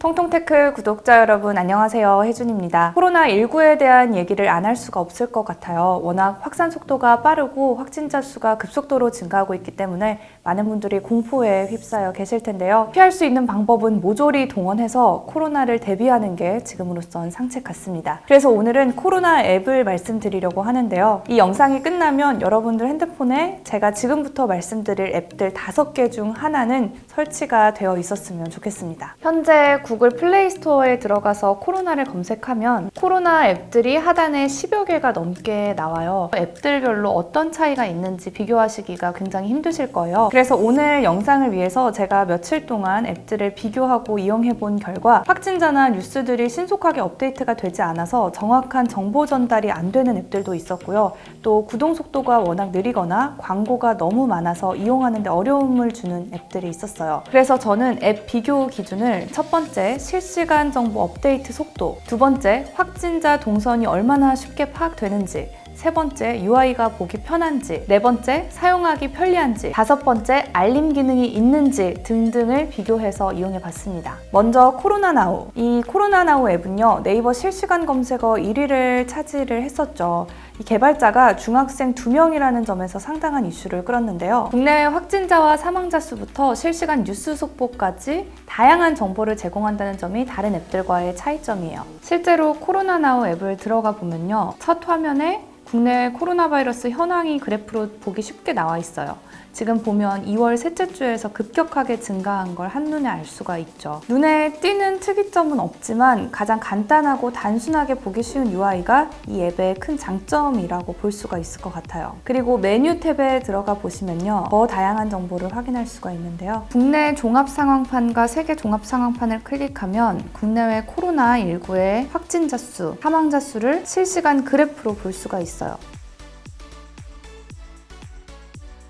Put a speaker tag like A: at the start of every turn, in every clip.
A: 통통테크 구독자 여러분 안녕하세요. 혜준입니다. 코로나19에 대한 얘기를 안 할 수가 없을 것 같아요. 워낙 확산 속도가 빠르고 확진자 수가 급속도로 증가하고 있기 때문에 많은 분들이 공포에 휩싸여 계실 텐데요. 피할 수 있는 방법은 모조리 동원해서 코로나를 대비하는 게 지금으로선 상책 같습니다. 그래서 오늘은 코로나 앱을 말씀드리려고 하는데요. 이 영상이 끝나면 여러분들 핸드폰에 제가 지금부터 말씀드릴 앱들 5개 중 하나는 설치가 되어 있었으면 좋겠습니다. 현재 구글 플레이 스토어에 들어가서 코로나를 검색하면 코로나 앱들이 하단에 10여 개가 넘게 나와요. 앱들별로 어떤 차이가 있는지 비교하시기가 굉장히 힘드실 거예요. 그래서 오늘 영상을 위해서 제가 며칠 동안 앱들을 비교하고 이용해 본 결과 확진자나 뉴스들이 신속하게 업데이트가 되지 않아서 정확한 정보 전달이 안 되는 앱들도 있었고요. 또 구동 속도가 워낙 느리거나 광고가 너무 많아서 이용하는 데 어려움을 주는 앱들이 있었어요. 그래서 저는 앱 비교 기준을 첫 번째, 실시간 정보 업데이트 속도, 두 번째, 확진자 동선이 얼마나 쉽게 파악되는지, 세 번째, UI가 보기 편한지, 네 번째, 사용하기 편리한지, 다섯 번째, 알림 기능이 있는지 등등을 비교해서 이용해 봤습니다. 먼저 코로나나우. 이 코로나나우 앱은요, 네이버 실시간 검색어 1위를 차지를 했었죠. 이 개발자가 중학생 2명이라는 점에서 상당한 이슈를 끌었는데요. 국내외 확진자와 사망자 수부터 실시간 뉴스 속보까지 다양한 정보를 제공한다는 점이 다른 앱들과의 차이점이에요. 실제로 코로나나우 앱을 들어가 보면요, 첫 화면에 국내 코로나 바이러스 현황이 그래프로 보기 쉽게 나와 있어요. 지금 보면 2월 셋째 주에서 급격하게 증가한 걸 한눈에 알 수가 있죠. 눈에 띄는 특이점은 없지만 가장 간단하고 단순하게 보기 쉬운 UI가 이 앱의 큰 장점이라고 볼 수가 있을 것 같아요. 그리고 메뉴 탭에 들어가 보시면요, 더 다양한 정보를 확인할 수가 있는데요. 국내 종합상황판과 세계 종합상황판을 클릭하면 국내외 코로나19의 확진자 수, 사망자 수를 실시간 그래프로 볼 수가 있어요.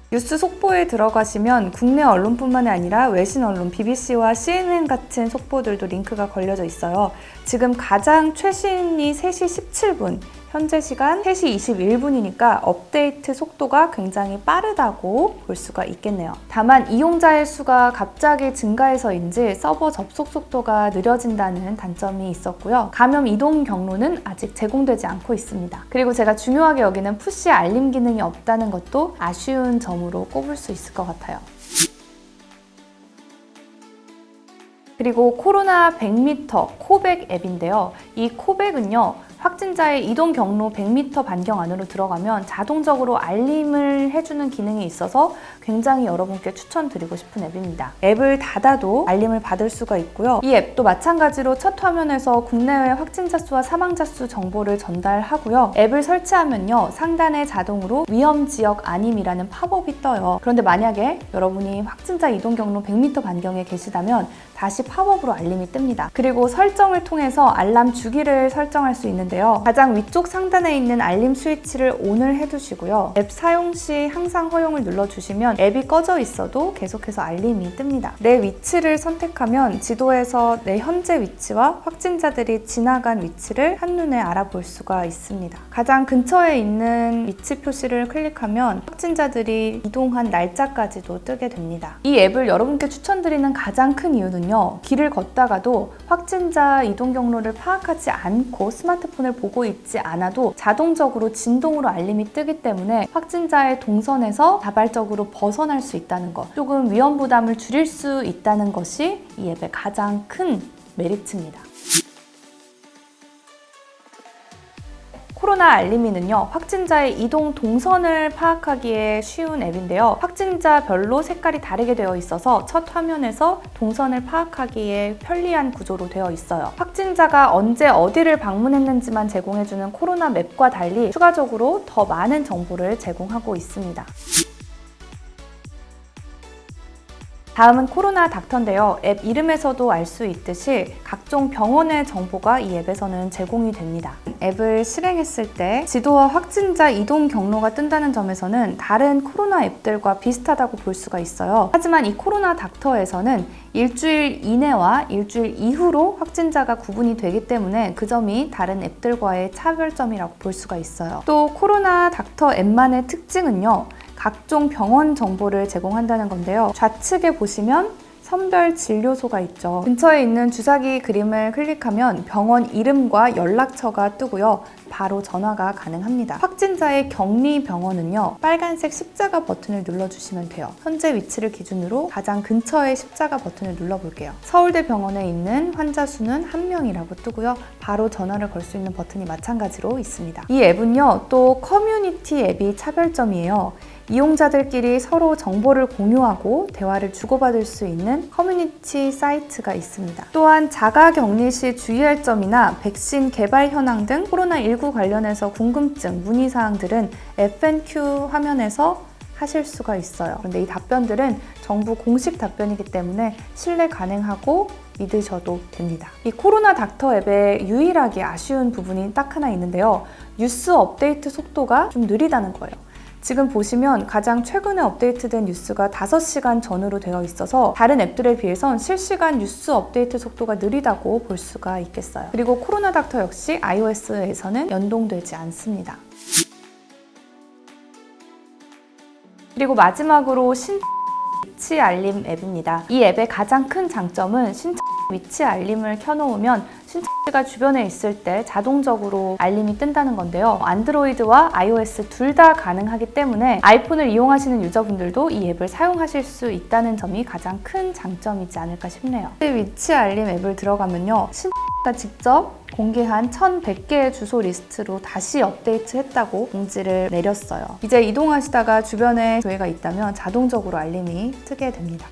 A: 뉴스 속보에 들어가시면 국내 언론뿐만이 아니라 외신 언론 BBC와 CNN 같은 속보들도 링크가 걸려져 있어요. 지금 가장 최신이 3시 17분, 현재 시간 3시 21분이니까 업데이트 속도가 굉장히 빠르다고 볼 수가 있겠네요. 다만 이용자의 수가 갑자기 증가해서인지 서버 접속 속도가 느려진다는 단점이 있었고요. 감염 이동 경로는 아직 제공되지 않고 있습니다. 그리고 제가 중요하게 여기는 푸시 알림 기능이 없다는 것도 아쉬운 점으로 꼽을 수 있을 것 같아요. 그리고 코로나 100m 코백 앱인데요. 이 코백은요, 확진자의 이동 경로 100m 반경 안으로 들어가면 자동적으로 알림을 해주는 기능이 있어서 굉장히 여러분께 추천드리고 싶은 앱입니다. 앱을 닫아도 알림을 받을 수가 있고요. 이 앱도 마찬가지로 첫 화면에서 국내외 확진자 수와 사망자 수 정보를 전달하고요. 앱을 설치하면요, 상단에 자동으로 위험 지역 아님이라는 팝업이 떠요. 그런데 만약에 여러분이 확진자 이동 경로 100m 반경에 계시다면 다시 팝업으로 알림이 뜹니다. 그리고 설정을 통해서 알람 주기를 설정할 수 있는데요. 가장 위쪽 상단에 있는 알림 스위치를 ON을 해두시고요. 앱 사용 시 항상 허용을 눌러주시면 앱이 꺼져 있어도 계속해서 알림이 뜹니다. 내 위치를 선택하면 지도에서 내 현재 위치와 확진자들이 지나간 위치를 한눈에 알아볼 수가 있습니다. 가장 근처에 있는 위치 표시를 클릭하면 확진자들이 이동한 날짜까지도 뜨게 됩니다. 이 앱을 여러분께 추천드리는 가장 큰 이유는 길을 걷다가도 확진자 이동 경로를 파악하지 않고 스마트폰을 보고 있지 않아도 자동적으로 진동으로 알림이 뜨기 때문에 확진자의 동선에서 자발적으로 벗어날 수 있다는 것, 조금 위험 부담을 줄일 수 있다는 것이 이 앱의 가장 큰 메리트입니다. 코로나 알림이는요, 확진자의 이동 동선을 파악하기에 쉬운 앱인데요. 확진자별로 색깔이 다르게 되어 있어서 첫 화면에서 동선을 파악하기에 편리한 구조로 되어 있어요. 확진자가 언제 어디를 방문했는지만 제공해주는 코로나 맵과 달리 추가적으로 더 많은 정보를 제공하고 있습니다. 다음은 코로나 닥터인데요. 앱 이름에서도 알 수 있듯이 각종 병원의 정보가 이 앱에서는 제공이 됩니다. 앱을 실행했을 때 지도와 확진자 이동 경로가 뜬다는 점에서는 다른 코로나 앱들과 비슷하다고 볼 수가 있어요. 하지만 이 코로나 닥터에서는 일주일 이내와 일주일 이후로 확진자가 구분이 되기 때문에 그 점이 다른 앱들과의 차별점이라고 볼 수가 있어요. 또 코로나 닥터 앱만의 특징은요, 각종 병원 정보를 제공한다는 건데요. 좌측에 보시면 선별 진료소가 있죠. 근처에 있는 주사기 그림을 클릭하면 병원 이름과 연락처가 뜨고요. 바로 전화가 가능합니다. 확진자의 격리 병원은요, 빨간색 십자가 버튼을 눌러주시면 돼요. 현재 위치를 기준으로 가장 근처의 십자가 버튼을 눌러볼게요. 서울대병원에 있는 환자 수는 1명이라고 뜨고요. 바로 전화를 걸 수 있는 버튼이 마찬가지로 있습니다. 이 앱은요, 또 커뮤니티 앱이 차별점이에요. 이용자들끼리 서로 정보를 공유하고 대화를 주고받을 수 있는 커뮤니티 사이트가 있습니다. 또한 자가격리 시 주의할 점이나 백신 개발 현황 등 코로나19 관련해서 궁금증, 문의사항들은 FNQ 화면에서 하실 수가 있어요. 그런데 이 답변들은 정부 공식 답변이기 때문에 신뢰 가능하고 믿으셔도 됩니다. 이 코로나 닥터 앱의 유일하게 아쉬운 부분이 딱 하나 있는데요. 뉴스 업데이트 속도가 좀 느리다는 거예요. 지금 보시면 가장 최근에 업데이트된 뉴스가 5시간 전후로 되어 있어서 다른 앱들에 비해선 실시간 뉴스 업데이트 속도가 느리다고 볼 수가 있겠어요. 그리고 코로나 닥터 역시 iOS에서는 연동되지 않습니다. 그리고 마지막으로 위치 알림 앱입니다. 이 앱의 가장 큰 장점은 위치 알림을 켜놓으면 신천지가 주변에 있을 때 자동적으로 알림이 뜬다는 건데요. 안드로이드와 iOS 둘 다 가능하기 때문에 아이폰을 이용하시는 유저분들도 이 앱을 사용하실 수 있다는 점이 가장 큰 장점이지 않을까 싶네요. 위치 알림 앱을 들어가면요, 신천지가 직접 공개한 1100개의 주소 리스트로 다시 업데이트했다고 공지를 내렸어요. 이제 이동하시다가 주변에 교회가 있다면 자동적으로 알림이 뜨게 됩니다.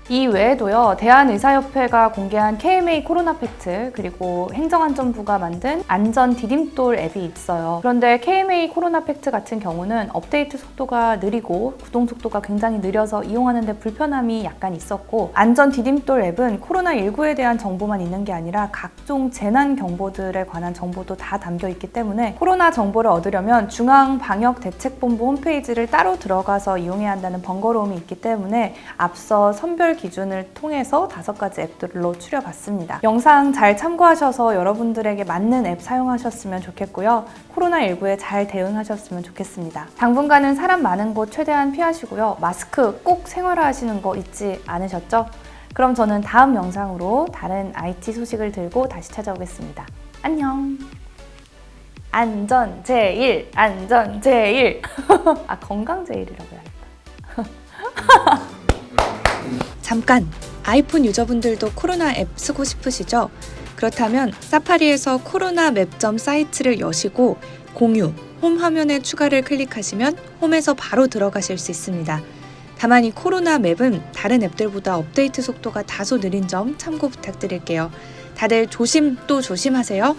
A: 이 외에도요, 대한의사협회가 공개한 KMA 코로나 팩트, 그리고 행정안전부가 만든 안전 디딤돌 앱이 있어요. 그런데 KMA 코로나 팩트 같은 경우는 업데이트 속도가 느리고 구동 속도가 굉장히 느려서 이용하는 데 불편함이 약간 있었고, 안전 디딤돌 앱은 코로나19에 대한 정보만 있는 게 아니라 각종 재난 경보들에 관한 정보도 다 담겨 있기 때문에 코로나 정보를 얻으려면 중앙방역대책본부 홈페이지를 따로 들어가서 이용해야 한다는 번거로움이 있기 때문에 앞서 선별 기준을 통해서 5가지 앱들로 추려봤습니다. 영상 잘 참고하셔서 여러분들에게 맞는 앱 사용하셨으면 좋겠고요. 코로나19에 잘 대응하셨으면 좋겠습니다. 당분간은 사람 많은 곳 최대한 피하시고요. 마스크 꼭 생활화하시는 거 잊지 않으셨죠? 그럼 저는 다음 영상으로 다른 IT 소식을 들고 다시 찾아오겠습니다. 안녕! 안전 제일! 안전 제일! 아, 건강 제일이라고 해야겠다. 잠깐! 아이폰 유저분들도 코로나 앱 쓰고 싶으시죠? 그렇다면 사파리에서 코로나 맵점 사이트를 여시고 공유, 홈 화면에 추가를 클릭하시면 홈에서 바로 들어가실 수 있습니다. 다만 이 코로나 맵은 다른 앱들보다 업데이트 속도가 다소 느린 점 참고 부탁드릴게요. 다들 조심 또 조심하세요.